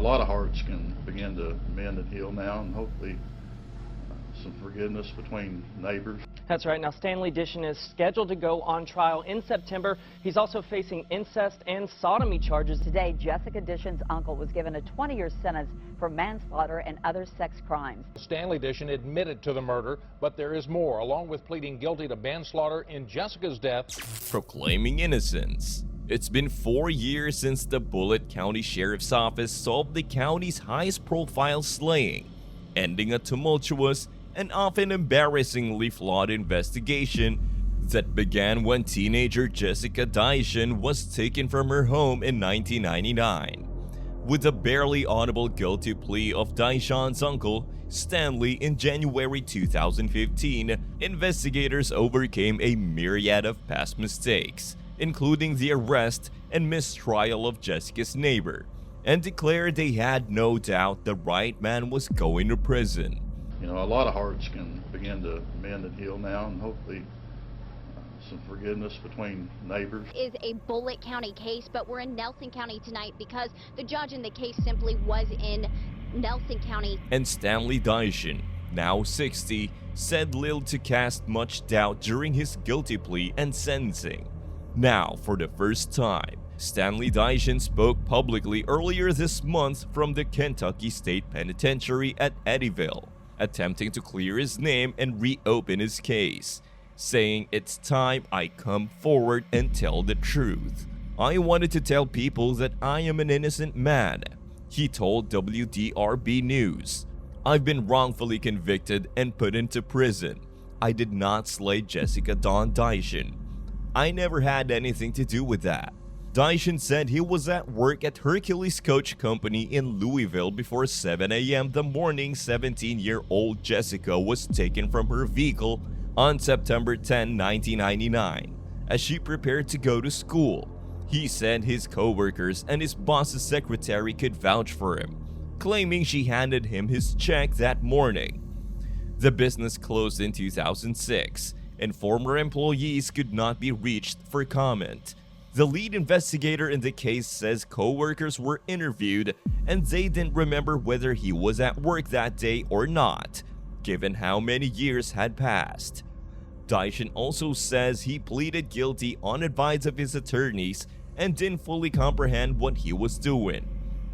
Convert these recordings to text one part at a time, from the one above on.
lot of hearts can begin to mend and heal now, and hopefully some forgiveness between neighbors. That's right. Now, Stanley Dishon is scheduled to go on trial in September. He's also facing incest and sodomy charges. Today, Jessica Dishon's uncle was given a 20-year sentence for manslaughter and other sex crimes. Stanley Dishon admitted to the murder, but there is more, along with pleading guilty to manslaughter in Jessica's death. Proclaiming innocence. It's been 4 years since the Bullitt County Sheriff's Office solved the county's highest-profile slaying, ending a tumultuous and often embarrassingly flawed investigation that began when teenager Jessica Dishon was taken from her home in 1999. With a barely audible guilty plea of Dishon's uncle, Stanley, in January 2015, investigators overcame a myriad of past mistakes, including the arrest and mistrial of Jessica's neighbor, and declared they had no doubt the right man was going to prison. You know, a lot of hearts can begin to mend and heal now, and hopefully some forgiveness between neighbors. Is a Bullitt County case, but we're in Nelson County tonight because the judge in the case simply was in Nelson County. And Stanley Dishon, now 60, said little to cast much doubt during his guilty plea and sentencing. Now, for the first time, Stanley Dishon spoke publicly earlier this month from the Kentucky State Penitentiary at Eddyville, attempting to clear his name and reopen his case, saying, "It's time I come forward and tell the truth. I wanted to tell people that I am an innocent man," he told WDRB News. "I've been wrongfully convicted and put into prison. I did not slay Jessica Dawn Dishon. I never had anything to do with that." Dishon said he was at work at Hercules Coach Company in Louisville before 7 a.m. the morning 17-year-old Jessica was taken from her vehicle on September 10, 1999, as she prepared to go to school. He said his co-workers and his boss's secretary could vouch for him, claiming she handed him his check that morning. The business closed in 2006, and former employees could not be reached for comment. The lead investigator in the case says co-workers were interviewed and they didn't remember whether he was at work that day or not, given how many years had passed. Dishon also says he pleaded guilty on advice of his attorneys and didn't fully comprehend what he was doing.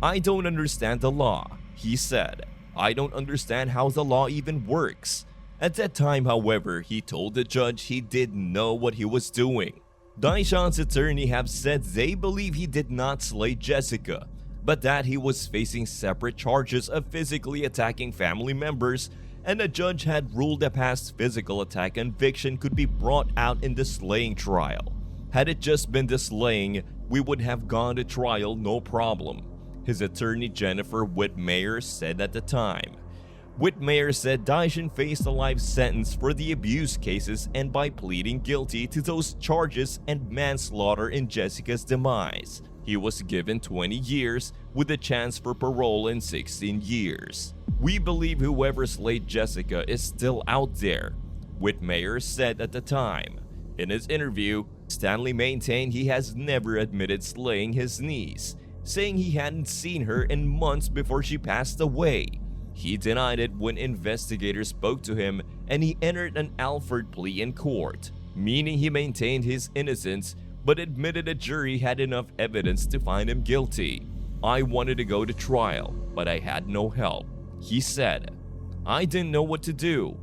"I don't understand the law," he said. "I don't understand how the law even works." At that time, however, he told the judge he didn't know what he was doing. Dishon's attorney have said they believe he did not slay Jessica, but that he was facing separate charges of physically attacking family members, and a judge had ruled a past physical attack conviction could be brought out in the slaying trial. "Had it just been the slaying, we would have gone to trial no problem," his attorney Jennifer Whitmire said at the time. Whitmire said Dishon faced a life sentence for the abuse cases and by pleading guilty to those charges and manslaughter in Jessica's demise, he was given 20 years with a chance for parole in 16 years. "We believe whoever slayed Jessica is still out there," Whitmire said at the time. In his interview, Stanley maintained he has never admitted slaying his niece, saying he hadn't seen her in months before she passed away. He denied it when investigators spoke to him, and he entered an Alford plea in court, meaning he maintained his innocence but admitted a jury had enough evidence to find him guilty. "I wanted to go to trial, but I had no help," he said. "I didn't know what to do."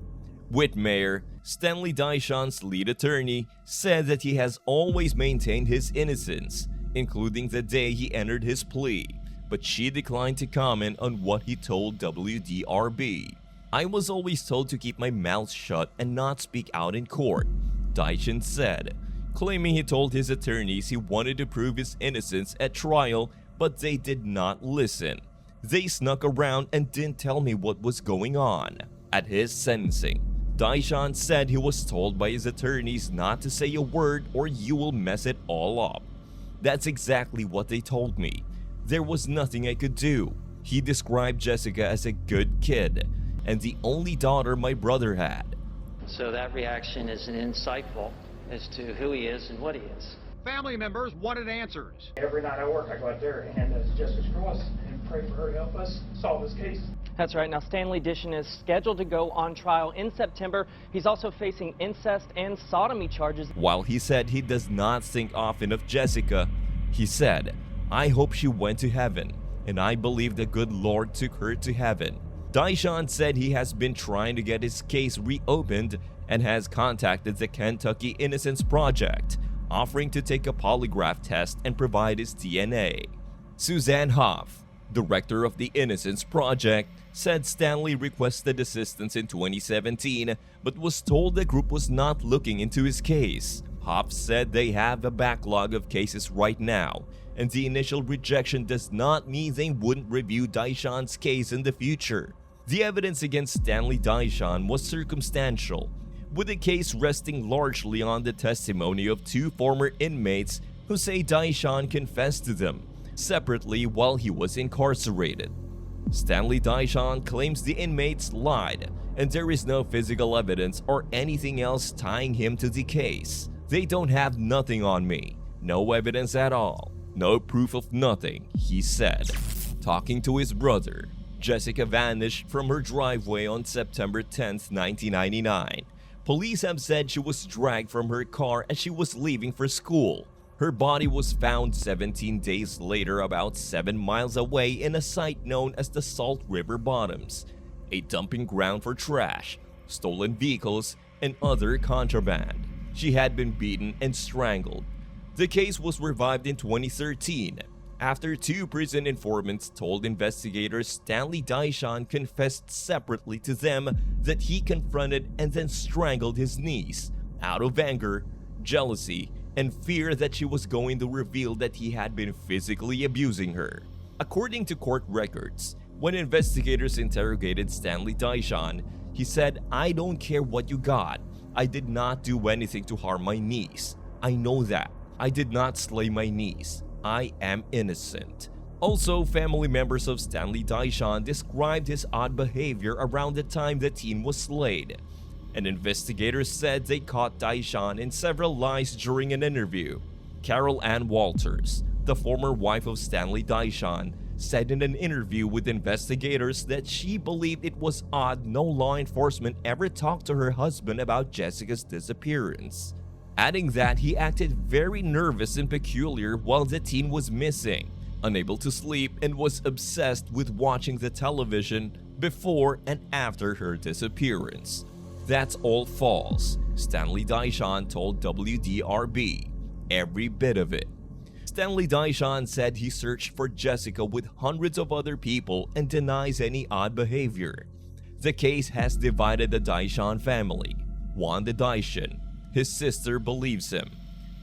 Whitmire, Stanley Dishon's lead attorney, said that he has always maintained his innocence, including the day he entered his plea, but she declined to comment on what he told WDRB. "I was always told to keep my mouth shut and not speak out in court," Dishon said, claiming he told his attorneys he wanted to prove his innocence at trial, but they did not listen. "They snuck around and didn't tell me what was going on." At his sentencing, Dishon said he was told by his attorneys not to say a word or you will mess it all up. "That's exactly what they told me. There was nothing I could do." He described Jessica as a good kid and the only daughter my brother had. So that reaction is insightful as to who he is and what he is. Family members wanted answers. Every night I work, I go out there and hand those Jessica's cross and pray for her to help us solve this case. That's right. Now, Stanley Dishon is scheduled to go on trial in September. He's also facing incest and sodomy charges. While he said he does not think often of Jessica, he said, "I hope she went to heaven, and I believe the good Lord took her to heaven." Dishon said he has been trying to get his case reopened and has contacted the Kentucky Innocence Project, offering to take a polygraph test and provide his DNA. Suzanne Hoff, director of the Innocence Project, said Stanley requested assistance in 2017 but was told the group was not looking into his case. Hoff said they have a backlog of cases right now, and the initial rejection does not mean they wouldn't review Dishon's case in the future. The evidence against Stanley Dishon was circumstantial, with the case resting largely on the testimony of two former inmates who say Dishon confessed to them separately while he was incarcerated. Stanley Dishon claims the inmates lied, and there is no physical evidence or anything else tying him to the case. "They don't have nothing on me, no evidence at all, no proof of nothing," he said. Talking to his brother, Jessica vanished from her driveway on September 10, 1999. Police have said she was dragged from her car as she was leaving for school. Her body was found 17 days later about 7 miles away in a site known as the Salt River Bottoms, a dumping ground for trash, stolen vehicles, and other contraband. She had been beaten and strangled. The case was revived in 2013 after two prison informants told investigators Stanley Dishon confessed separately to them that he confronted and then strangled his niece out of anger, jealousy, and fear that she was going to reveal that he had been physically abusing her. According to court records, when investigators interrogated Stanley Dishon, he said, "I don't care what you got. I did not do anything to harm my niece. I know that. I did not slay my niece. I am innocent." Also, family members of Stanley Dishon described his odd behavior around the time the teen was slayed. And investigators said they caught Dishon in several lies during an interview. Carol Ann Walters, the former wife of Stanley Dishon, said in an interview with investigators that she believed it was odd no law enforcement ever talked to her husband about Jessica's disappearance, adding that he acted very nervous and peculiar while the teen was missing, unable to sleep, and was obsessed with watching the television before and after her disappearance. That's all false, Stanley Dishon told WDRB. Every bit of it. Stanley Dishon said he searched for Jessica with hundreds of other people and denies any odd behavior. The case has divided the Dishon family. Wanda Dishon, his sister, believes him,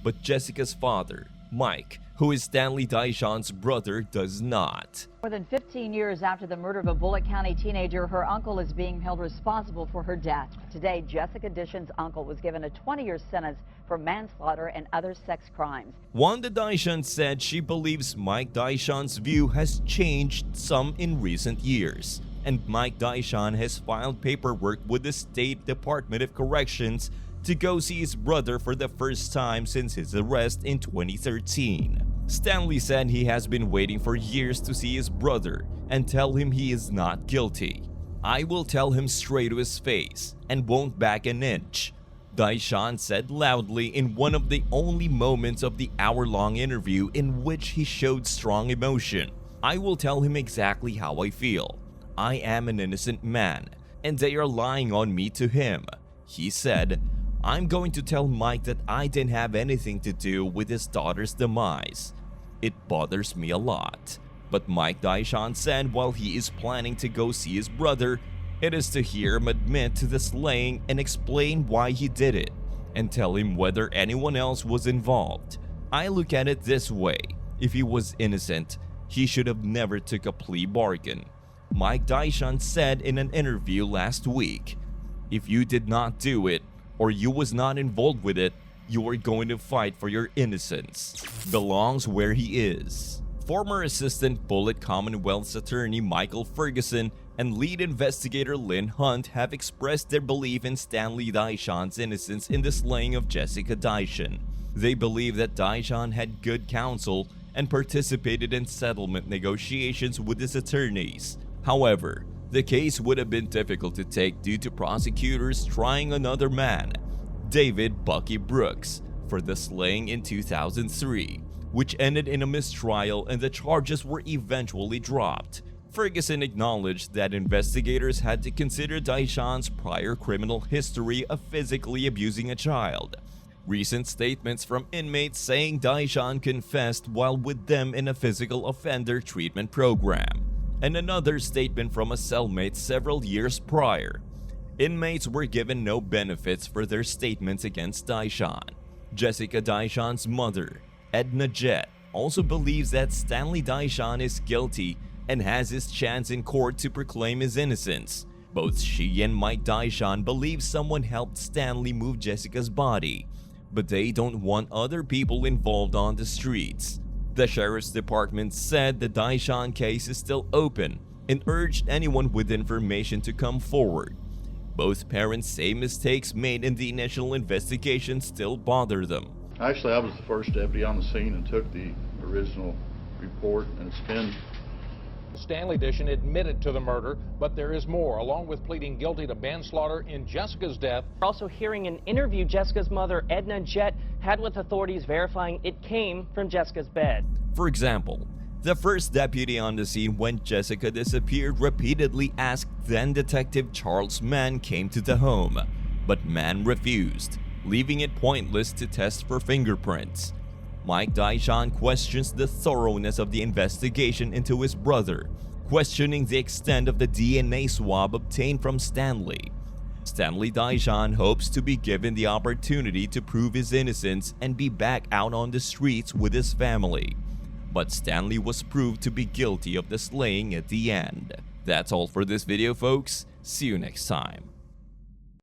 but Jessica's father, Mike, who is Stanley Dishon's brother, does not. More than 15 years after the murder of a Bullitt County teenager, her uncle is being held responsible for her death. Today, Jessica Dishon's uncle was given a 20-year sentence for manslaughter and other sex crimes. Wanda Dishon said she believes Mike Dishon's view has changed some in recent years, and Mike Dishon has filed paperwork with the State Department of Corrections to go see his brother for the first time since his arrest in 2013. Stanley said he has been waiting for years to see his brother and tell him he is not guilty. "I will tell him straight to his face and won't back an inch," Dishon said loudly in one of the only moments of the hour-long interview in which he showed strong emotion. "I will tell him exactly how I feel. I am an innocent man, and they are lying on me to him," he said. "I'm going to tell Mike that I didn't have anything to do with his daughter's demise. It bothers me a lot." But Mike Dishon said while he is planning to go see his brother, it is to hear him admit to the slaying and explain why he did it, and tell him whether anyone else was involved. "I look at it this way. If he was innocent, he should have never took a plea bargain," Mike Dishon said in an interview last week. "If you did not do it, or you was not involved with it, you are going to fight for your innocence. Belongs where he is." Former Assistant Bullitt Commonwealth's Attorney Michael Ferguson and lead investigator Lynn Hunt have expressed their belief in Stanley Dishon's innocence in the slaying of Jessica Dishon. They believe that Dishon had good counsel and participated in settlement negotiations with his attorneys. However, the case would have been difficult to take due to prosecutors trying another man, David "Bucky" Brooks, for the slaying in 2003, which ended in a mistrial and the charges were eventually dropped. Ferguson acknowledged that investigators had to consider Daishan's prior criminal history of physically abusing a child. Recent statements from inmates saying Daishan confessed while with them in a physical offender treatment program, and another statement from a cellmate several years prior. Inmates were given no benefits for their statements against Daishan. Jessica Daishan's mother, Edna Jett, also believes that Stanley Daishan is guilty and has his chance in court to proclaim his innocence. Both she and Mike Daishan believe someone helped Stanley move Jessica's body, but they don't want other people involved on the streets. The sheriff's department said the Daishan case is still open and urged anyone with information to come forward. Both parents say mistakes made in the initial investigation still bother them. Actually, I was the first deputy on the scene and took the original report, and it's been... Stanley Dishon admitted to the murder, but there is more. Along with pleading guilty to manslaughter in Jessica's death. We're also hearing an interview Jessica's mother, Edna Jett, had with authorities verifying it came from Jessica's bed. For example, the first deputy on the scene when Jessica disappeared repeatedly asked then-Detective Charles Mann came to the home, but Mann refused, leaving it pointless to test for fingerprints. Mike Daishan questions the thoroughness of the investigation into his brother, questioning the extent of the DNA swab obtained from Stanley. Stanley Daishan hopes to be given the opportunity to prove his innocence and be back out on the streets with his family. But Stanley was proved to be guilty of the slaying at the end. That's all for this video, folks. See you next time.